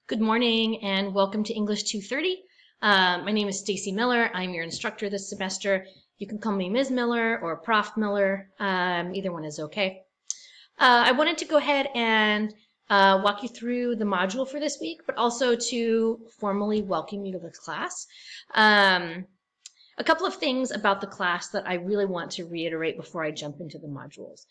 Good morning and welcome to English 230. My name is Stacy Miller. I'm your instructor this semester. You can call me Ms. Miller or Prof. Miller. Either one is okay. I wanted to go ahead and walk you through the module for this week, but also to formally welcome you to the class. A couple of things about the class that I really want to reiterate before I jump into the modules.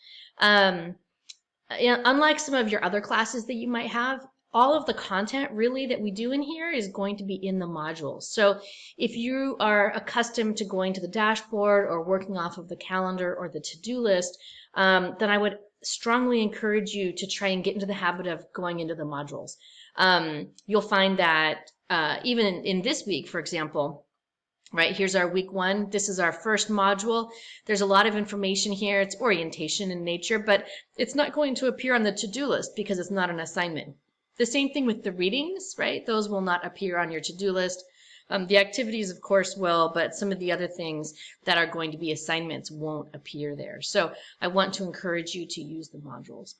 Unlike some of your other classes that you might have, all of the content really that we do in here is going to be in the modules. So if you are accustomed to going to the dashboard or working off of the calendar or the to-do list, then I would strongly encourage you to try and get into the habit of going into the modules. You'll find that even in this week, for example, right, here's our week one. This is our first module. There's a lot of information here. It's orientation in nature, but it's not going to appear on the to-do list because it's not an assignment. The same thing with the readings, right? Those will not appear on your to-do list. The activities, of course, will, but some of the other things that are going to be assignments won't appear there. So I want to encourage you to use the modules.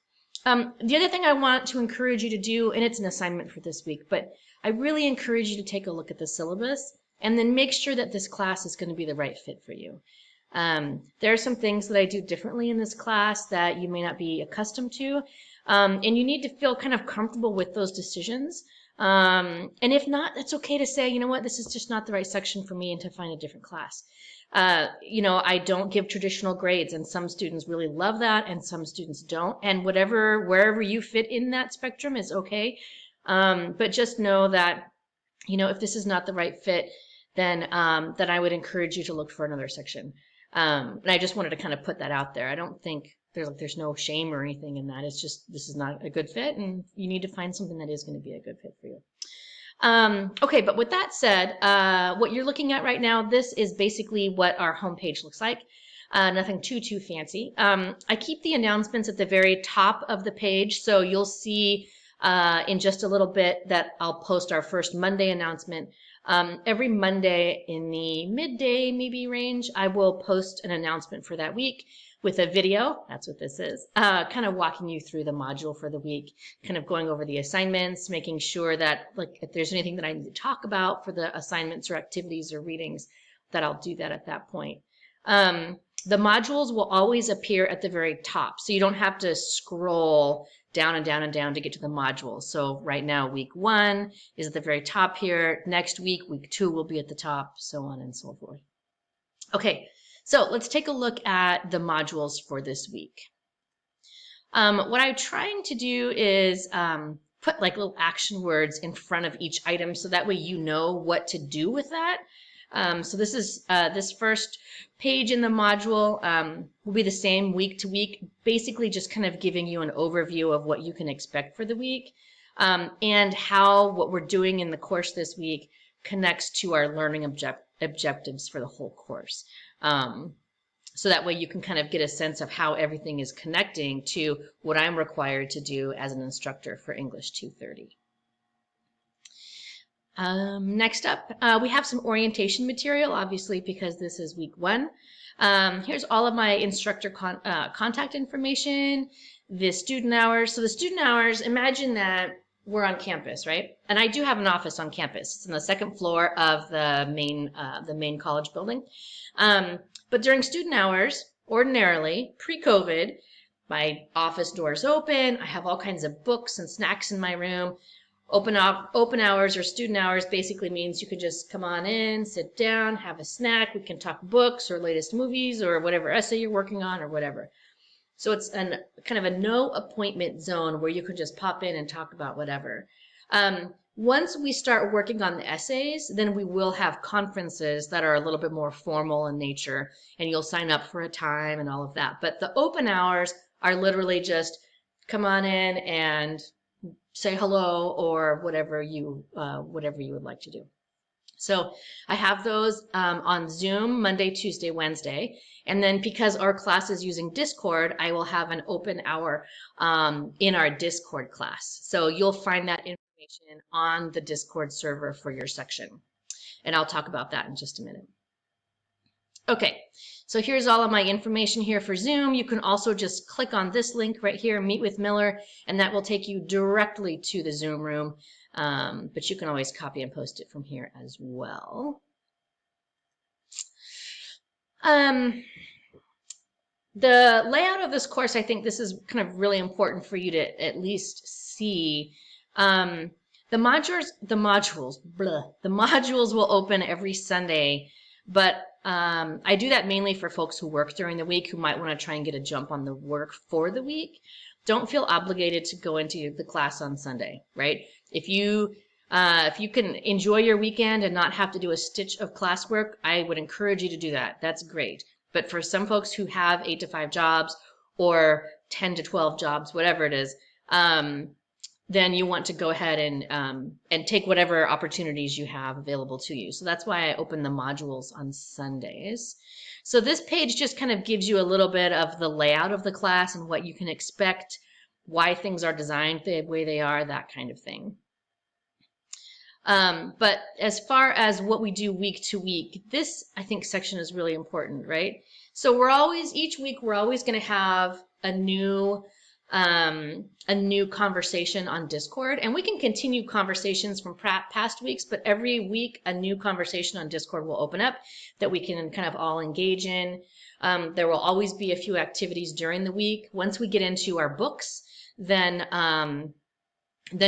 The other thing I want to encourage you to do, and it's an assignment for this week, but I really encourage you to take a look at the syllabus and then make sure that this class is going to be the right fit for you. There are some things that I do differently in this class that you may not be accustomed to, and you need to feel kind of comfortable with those decisions. And if not, it's okay to say, you know what, this is just not the right section for me and to find a different class. I don't give traditional grades, and some students really love that and some students don't, and wherever you fit in that spectrum is okay. But just know that, if this is not the right fit, then I would encourage you to look for another section. And I just wanted to kind of put that out there. I don't think there's no shame or anything in that. It's just this is not a good fit, and you need to find something that is going to be a good fit for you. Okay, but with that said, what you're looking at right now, this is basically what our homepage looks like. Nothing too fancy. I keep the announcements at the very top of the page, so you'll see in just a little bit that I'll post our first Monday announcement. Every Monday in the midday maybe range, I will post an announcement for that week with a video. That's what this is, kind of walking you through the module for the week, kind of going over the assignments, making sure that if there's anything that I need to talk about for the assignments or activities or readings, that I'll do that at that point. The modules will always appear at the very top, so you don't have to scroll down and down and down to get to the modules. So right now, week one is at the very top here. Next week, week two will be at the top, so on and so forth. Okay, so let's take a look at the modules for this week. What I'm trying to do is put little action words in front of each item so that way you know what to do with that. So this is this first page in the module will be the same week to week, basically just kind of giving you an overview of what you can expect for the week and how what we're doing in the course this week connects to our learning objectives for the whole course. So that way you can kind of get a sense of how everything is connecting to what I'm required to do as an instructor for English 230. Next up, we have some orientation material, obviously, because this is week one. Here's all of my instructor contact information, the student hours. So the student hours, imagine that we're on campus, right? And I do have an office on campus. It's on the second floor of the main college building. But during student hours, ordinarily, pre-COVID, my office doors open. I have all kinds of books and snacks in my room. Open hours or student hours basically means you can just come on in, sit down, have a snack. We can talk books or latest movies or whatever essay you're working on or whatever. So it's kind of a no appointment zone where you can just pop in and talk about whatever. Once we start working on the essays, then we will have conferences that are a little bit more formal in nature, and you'll sign up for a time and all of that. But the open hours are literally just come on in and say hello or whatever you would like to do. So I have those on Zoom Monday, Tuesday, Wednesday. And then because our class is using Discord, I will have an open hour in our Discord class. So you'll find that information on the Discord server for your section. And I'll talk about that in just a minute. Okay, so here's all of my information here for Zoom. You can also just click on this link right here, Meet with Miller, and that will take you directly to the Zoom room. But you can always copy and post it from here as well. The layout of this course, I think this is kind of really important for you to at least see. The modules will open every Sunday, but I do that mainly for folks who work during the week who might want to try and get a jump on the work for the week. Don't feel obligated to go into the class on Sunday, right? If you can enjoy your weekend and not have to do a stitch of classwork, I would encourage you to do that. That's great. But for some folks who have 8 to 5 jobs or 10 to 12 jobs, whatever it is, then you want to go ahead and take whatever opportunities you have available to you. So that's why I open the modules on Sundays. So this page just kind of gives you a little bit of the layout of the class and what you can expect, why things are designed the way they are, that kind of thing. But as far as what we do week to week, this, I think, section is really important, right? So each week, we're always going to have a new conversation on Discord, and we can continue conversations from past weeks, but every week a new conversation on Discord will open up that we can kind of all engage in. There will always be a few activities during the week. Once we get into our books, then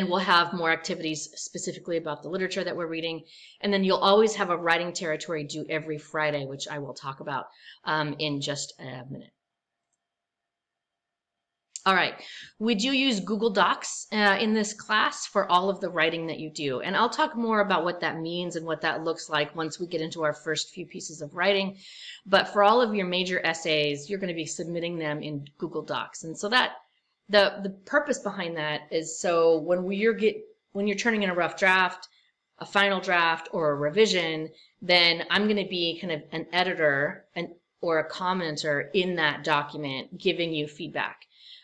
we'll have more activities specifically about the literature that we're reading. And then you'll always have a writing territory due every Friday, which I will talk about in just a minute. All right, we do use Google Docs in this class for all of the writing that you do. And I'll talk more about what that means and what that looks like once we get into our first few pieces of writing. But for all of your major essays, you're going to be submitting them in Google Docs. And so that the purpose behind that is so when you're turning in a rough draft, a final draft, or a revision, then I'm going to be kind of an editor or a commenter in that document giving you feedback.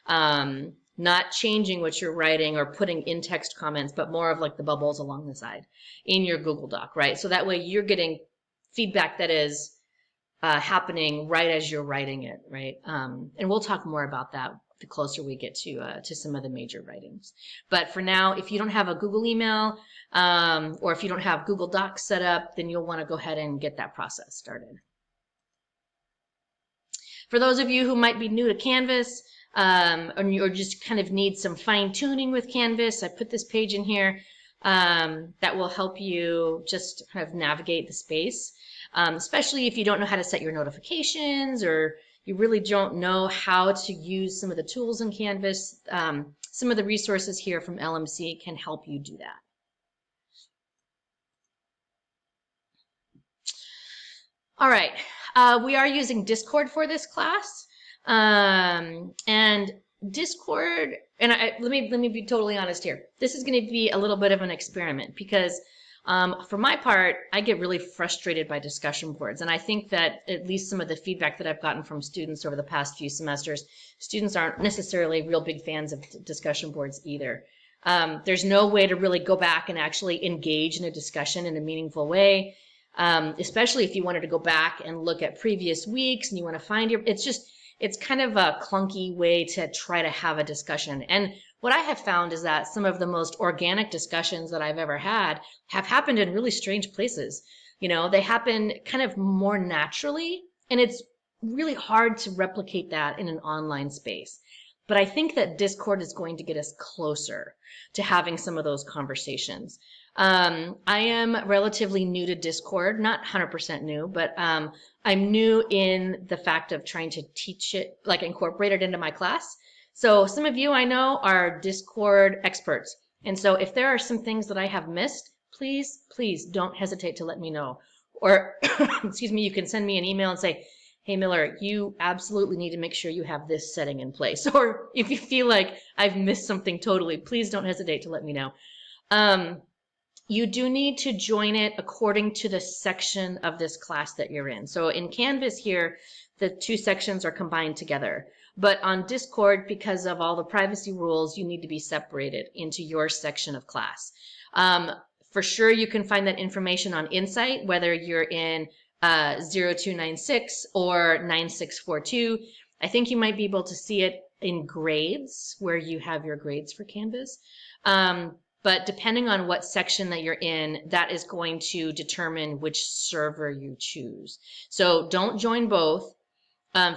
Not changing what you're writing or putting in text comments, but more of like the bubbles along the side in your Google Doc, right? So that way you're getting feedback that is happening right as you're writing it, right? And we'll talk more about that the closer we get to some of the major writings. But for now, if you don't have a Google email or if you don't have Google Docs set up, then you'll want to go ahead and get that process started. For those of you who might be new to Canvas or just kind of need some fine tuning with Canvas, I put this page in here that will help you just kind of navigate the space, especially if you don't know how to set your notifications or you really don't know how to use some of the tools in Canvas. Some of the resources here from LMC can help you do that. All right, we are using Discord for this class. And Discord, and let me be totally honest here. This is going to be a little bit of an experiment because for my part, I get really frustrated by discussion boards. And I think that at least some of the feedback that I've gotten from students over the past few semesters, students aren't necessarily real big fans of discussion boards either. There's no way to really go back and actually engage in a discussion in a meaningful way, especially if you wanted to go back and look at previous weeks and you want to find it's kind of a clunky way to try to have a discussion. And what I have found is that some of the most organic discussions that I've ever had have happened in really strange places. You know, they happen kind of more naturally, and it's really hard to replicate that in an online space. But I think that Discord is going to get us closer to having some of those conversations. I am relatively new to Discord, not 100% new, but I'm new in the fact of trying to teach it, like incorporate it into my class. So some of you I know are Discord experts. And so if there are some things that I have missed, please don't hesitate to let me know. Or, excuse me, you can send me an email and say, hey, Miller, you absolutely need to make sure you have this setting in place. Or if you feel like I've missed something totally, please don't hesitate to let me know. You do need to join it according to the section of this class that you're in. So in Canvas here, the two sections are combined together. But on Discord, because of all the privacy rules, you need to be separated into your section of class. For sure, you can find that information on Insight, whether you're in 0296 or 9642. I think you might be able to see it in grades where you have your grades for Canvas. But depending on what section that you're in, that is going to determine which server you choose. So don't join both.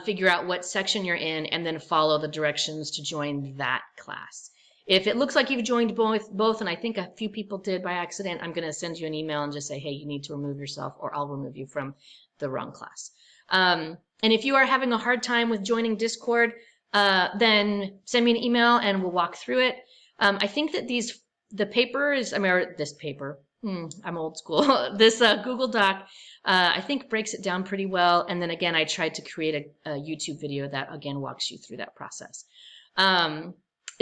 Figure out what section you're in and then follow the directions to join that class. If it looks like you've joined both, and I think a few people did by accident, I'm going to send you an email and just say, hey, you need to remove yourself, or I'll remove you from the wrong class. And if you are having a hard time with joining Discord, then send me an email and we'll walk through it. I think that the paper is, or this paper, I'm old school, this Google Doc, I think breaks it down pretty well. And then again, I tried to create a YouTube video that again walks you through that process.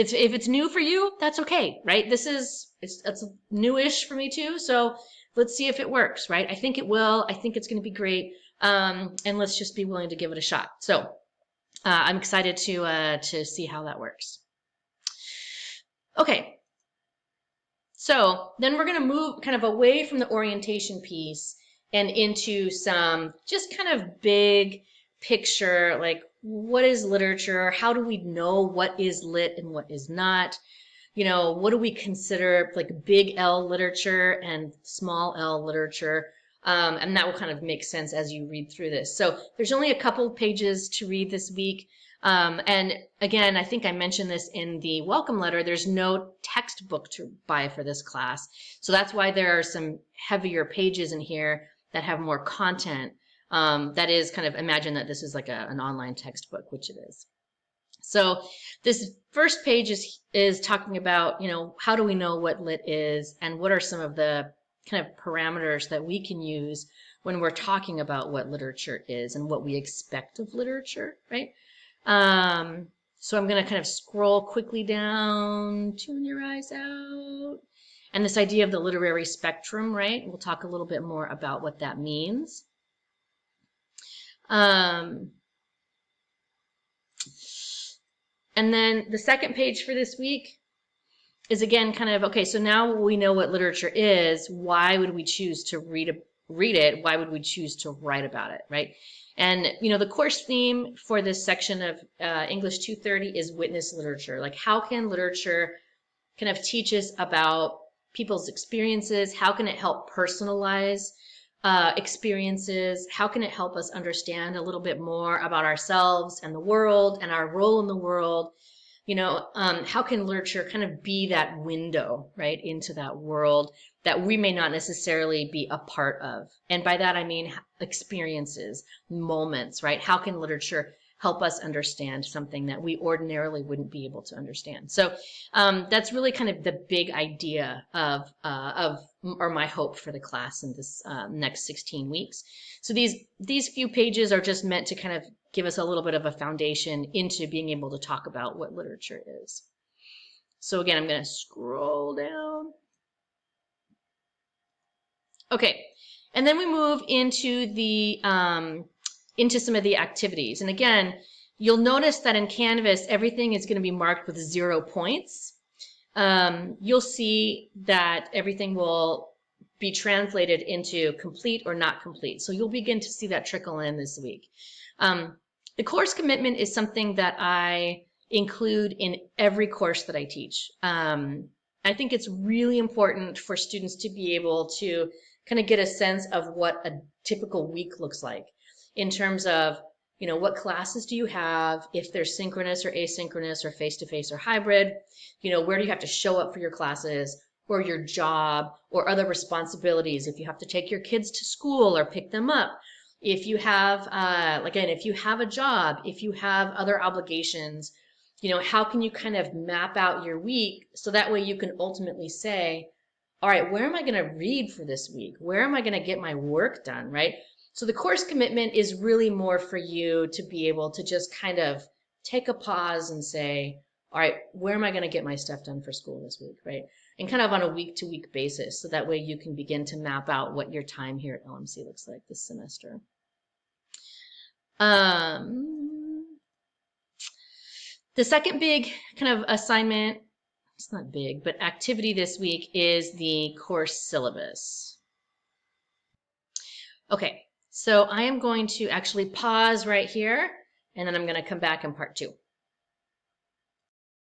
If it's new for you, that's okay, right? It's newish for me too. So let's see if it works, right? I think it will. I think it's going to be great. And let's just be willing to give it a shot. So I'm excited to see how that works. Okay. So then we're going to move kind of away from the orientation piece and into some just kind of big picture, like what is literature? How do we know what is lit and what is not? You know, what do we consider like big L literature and small L literature? And that will kind of make sense as you read through this. So there's only a couple pages to read this week. And again, I think I mentioned this in the welcome letter, there's no textbook to buy for this class. So that's why there are some heavier pages in here that have more content. That is kind of, imagine that this is like an online textbook, which it is. So this first page is talking about, you know, how do we know what lit is and what are some of the kind of parameters that we can use when we're talking about what literature is and what we expect of literature, right? So I'm going to kind of scroll quickly down, tune your eyes out. And this idea of the literary spectrum, right? We'll talk a little bit more about what that means. And then the second page for this week is again kind of, okay, so now we know what literature is. Why would we choose to read it? Why would we choose to write about it, right? And, you know, the course theme for this section of English 230 is witness literature. Like, how can literature kind of teach us about people's experiences? How can it help personalize experiences? How can it help us understand a little bit more about ourselves and the world and our role in the world? You know, how can literature kind of be that window, right, into that world that we may not necessarily be a part of? And by that, I mean experiences, moments, right? How can literature help us understand something that we ordinarily wouldn't be able to understand? So that's really kind of the big idea of or my hope for the class in this next 16 weeks. So these few pages are just meant to kind of give us a little bit of a foundation into being able to talk about what literature is. So again, I'm going to scroll down. Okay, and then we move into the into some of the activities. And again, you'll notice that in Canvas, everything is going to be marked with 0 points. You'll see that everything will be translated into complete or not complete. So you'll begin to see that trickle in this week. The course commitment is something that I include in every course that I teach. I think it's really important for students to be able to kind of get a sense of what a typical week looks like in terms of, you know, what classes do you have, if they're synchronous or asynchronous or face-to-face or hybrid, you know, where do you have to show up for your classes or your job or other responsibilities, if you have to take your kids to school or pick them up, if you have, again, if you have a job, if you have other obligations, you know, how can you kind of map out your week so that way you can ultimately say, all right, where am I going to read for this week? Where am I going to get my work done, right? So the course commitment is really more for you to be able to just kind of take a pause and say, all right, where am I going to get my stuff done for school this week, right? And kind of on a week-to-week basis, so that way you can begin to map out what your time here at LMC looks like this semester. The second big kind of assignment, it's not big, but activity this week is the course syllabus. Okay, So I am going to actually pause right here, and then I'm going to come back in part 2.